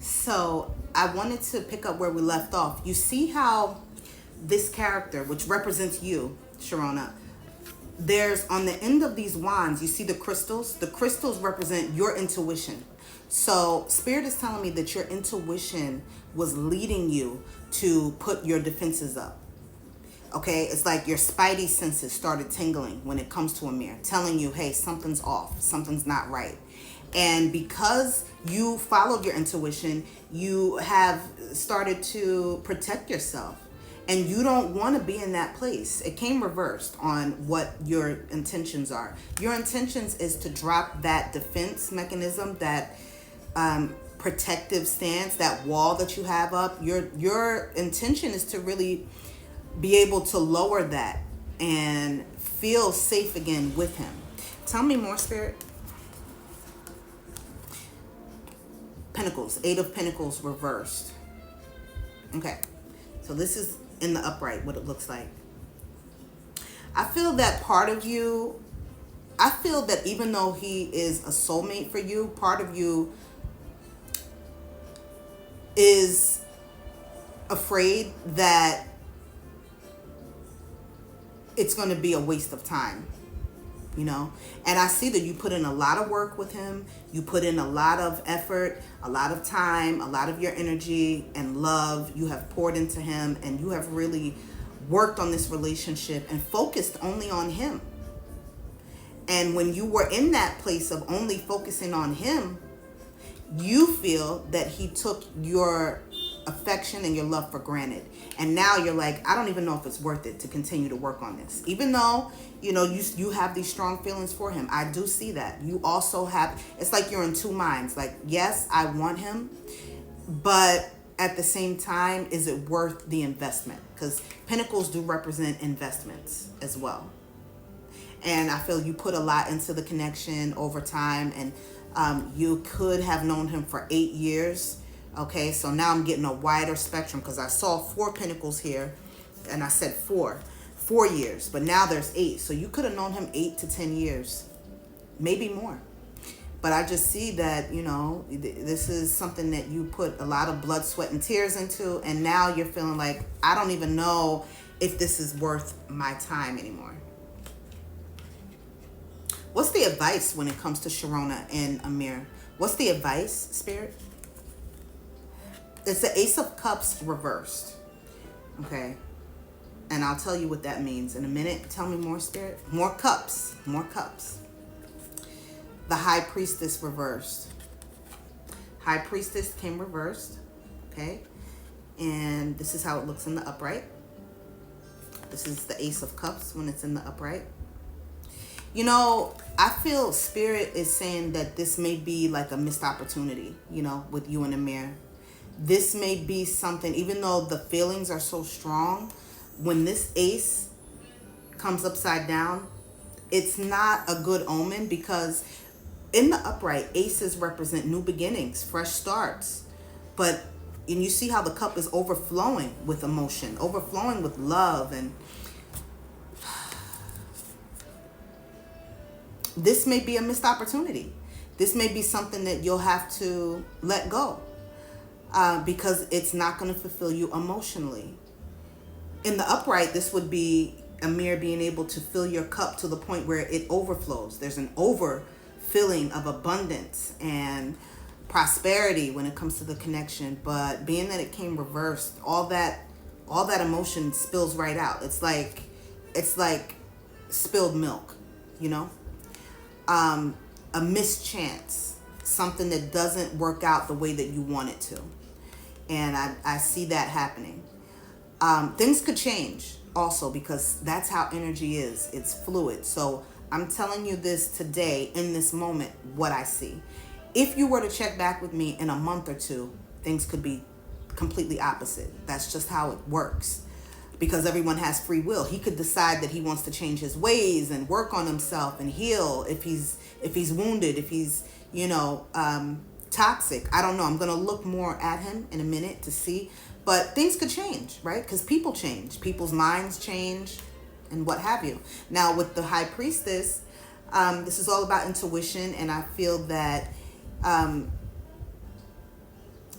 So I wanted to pick up where we left off. You see how this character, which represents you, Sharona, there's on the end of these wands, you see the crystals. The crystals represent your intuition. So Spirit is telling me that your intuition was leading you to put your defenses up. Okay, it's like your spidey senses started tingling when it comes to a mirror, telling you, hey, something's off, something's not right. And because you followed your intuition, you have started to protect yourself. And you don't want to be in that place. It came reversed on what your intentions are. Your intentions is to drop that defense mechanism, that protective stance, that wall that you have up. Your intention is to really be able to lower that and feel safe again with him. Tell me more, Spirit. Pentacles, 8 of Pentacles reversed. Okay, so this is in the upright, what it looks like. I feel that part of you, I feel that even though he is a soulmate for you, part of you is afraid that it's going to be a waste of time, you know. And I see that you put in a lot of work with him. You put in a lot of effort, a lot of time, a lot of your energy and love you have poured into him, and you have really worked on this relationship and focused only on him. And when you were in that place of only focusing on him, you feel that he took your affection and your love for granted. And now you're like, I don't even know if it's worth it to continue to work on this. Even though, you know, you have these strong feelings for him. I do see that. You also have, it's like you're in two minds. Like, yes, I want him, but at the same time, is it worth the investment? Because Pentacles do represent investments as well. And I feel you put a lot into the connection over time, and you could have known him for 8 years. Okay, so now I'm getting a wider spectrum because I saw 4 Pentacles here and I said 4 years, but now there's 8. So you could have known him 8 to 10 years, maybe more. But I just see that, you know, this is something that you put a lot of blood, sweat, and tears into, and now you're feeling like, I don't even know if this is worth my time anymore. What's the advice when it comes to Sharona and Amir? What's the advice, Spirit? It's the Ace of Cups reversed. Okay. And I'll tell you what that means in a minute. Tell me more, Spirit. More cups. More cups. The High Priestess reversed. High Priestess came reversed. Okay. And this is how it looks in the upright. This is the Ace of Cups when it's in the upright. You know, I feel Spirit is saying that this may be like a missed opportunity, you know, with you and Amir. This may be something, even though the feelings are so strong, when this ace comes upside down, it's not a good omen, because in the upright, aces represent new beginnings, fresh starts. And you see how the cup is overflowing with emotion, overflowing with love, and this may be a missed opportunity. This may be something that you'll have to let go. Because it's not going to fulfill you emotionally. In the upright, this would be Amir being able to fill your cup to the point where it overflows. There's an overfilling of abundance and prosperity when it comes to the connection. But being that it came reversed, all that emotion spills right out. It's like spilled milk, you know? A mischance, something that doesn't work out the way that you want it to. And I see that happening. Things could change also, because that's how energy is. It's fluid. So I'm telling you this today, in this moment, what I see. If you were to check back with me in a month or two, things could be completely opposite. That's just how it works, because everyone has free will. He could decide that he wants to change his ways and work on himself and heal if he's wounded, if he's, you know, toxic. I don't know. I'm going to look more at him in a minute to see. But things could change, right? Because people change. People's minds change and what have you. Now, with the High Priestess, this is all about intuition. And I feel that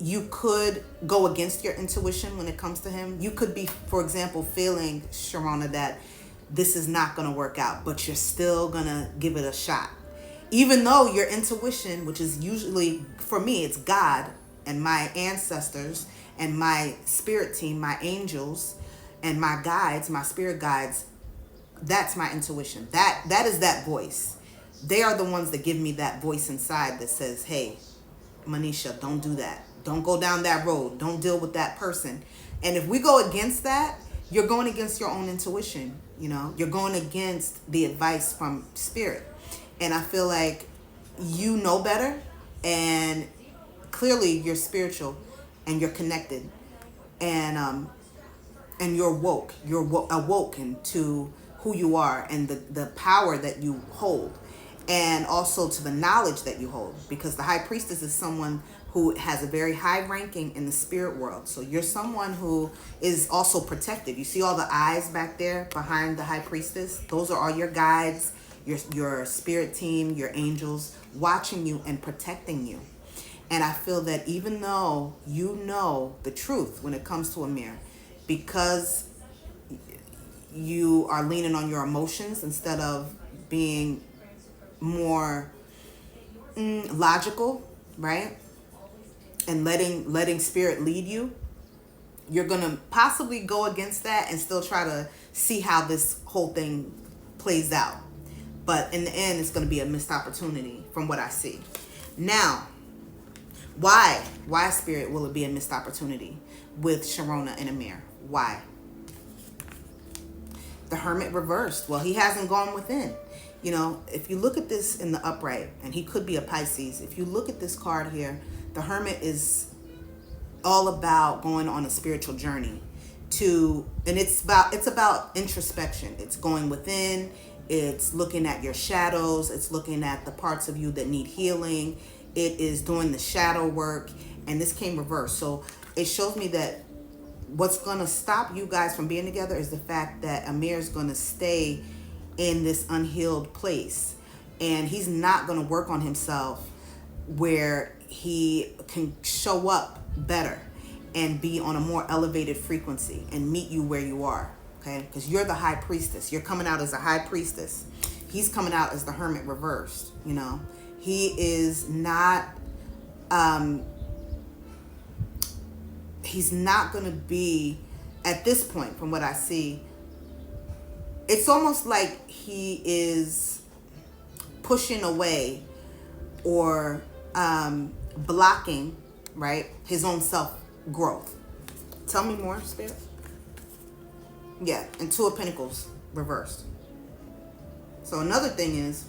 you could go against your intuition when it comes to him. You could be, for example, feeling, Sharona, that this is not going to work out, but you're still going to give it a shot. Even though your intuition, which is usually, for me, it's God and my ancestors and my spirit team, my angels and my guides, my spirit guides, that's my intuition. That is that voice. They are the ones that give me that voice inside that says, hey, Manisha, don't do that. Don't go down that road. Don't deal with that person. And if we go against that, you're going against your own intuition. You're going against the advice from spirit. And I feel like you know better, and clearly you're spiritual and you're connected, and you're woke. You're awoken to who you are and the power that you hold, and also to the knowledge that you hold, because the high priestess is someone who has a very high ranking in the spirit world. So you're someone who is also protected. You see all the eyes back there behind the high priestess? Those are all your guides, your spirit team, your angels watching you and protecting you. And I feel that even though you know the truth when it comes to Amir, because you are leaning on your emotions instead of being more logical, right? And letting spirit lead you, you're going to possibly go against that and still try to see how this whole thing plays out. But in the end, it's going to be a missed opportunity from what I see. Now, why spirit will it be a missed opportunity with Sharona and Amir? Why? The Hermit reversed. Well, he hasn't gone within. If you look at this in the upright, and he could be a Pisces, if you look at this card here, the Hermit is all about going on a spiritual journey and it's about introspection. It's going within, it's looking at your shadows, it's looking at the parts of you that need healing, it is doing the shadow work, and this came reversed. So it shows me that what's going to stop you guys from being together is the fact that Amir is going to stay in this unhealed place, and he's not going to work on himself where he can show up better and be on a more elevated frequency and meet you where you are. Okay, because you're the high priestess. You're coming out as a high priestess. He's coming out as the Hermit reversed. He is not he's not going to be, at this point, from what I see, it's almost like he is pushing away or blocking, right, his own self-growth. Tell me more, Spirit. Yeah, and Two of Pentacles reversed. So another thing is,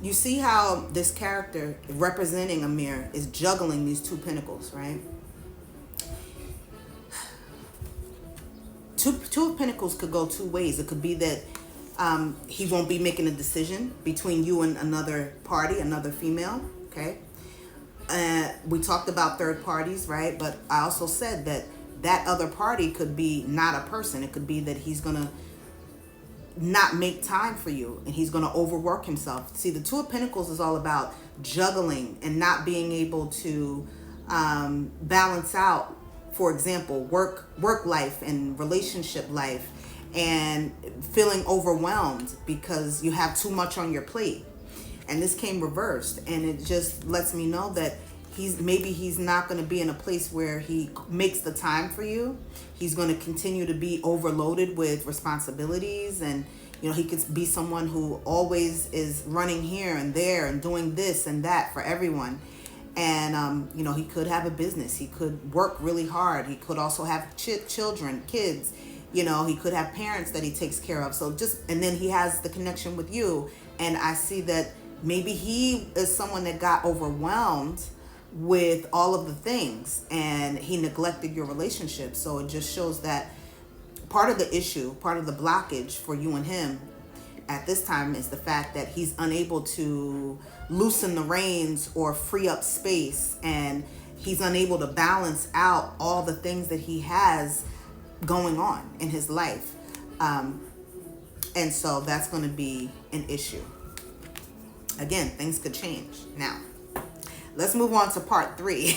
you see how this character representing Amir is juggling these Two Pentacles, right? Two of Pentacles could go two ways. It could be that he won't be making a decision between you and another party, another female, okay? We talked about third parties, right? But I also said that other party could be not a person. It could be that he's going to not make time for you and he's going to overwork himself. See, the Two of Pentacles is all about juggling and not being able to balance out, for example, work life and relationship life, and feeling overwhelmed because you have too much on your plate. And this came reversed, and it just lets me know that he's not going to be in a place where he makes the time for you. He's going to continue to be overloaded with responsibilities, and he could be someone who always is running here and there and doing this and that for everyone. And he could have a business, he could work really hard, he could also have children, kids, he could have parents that he takes care of. So and then he has the connection with you, and I see that maybe he is someone that got overwhelmed with all of the things and he neglected your relationship. So it just shows that part of the issue, part of the blockage for you and him at this time is the fact that he's unable to loosen the reins or free up space, and he's unable to balance out all the things that he has going on in his life. And so that's going to be an issue. Again, things could change. Now, let's move on to part 3.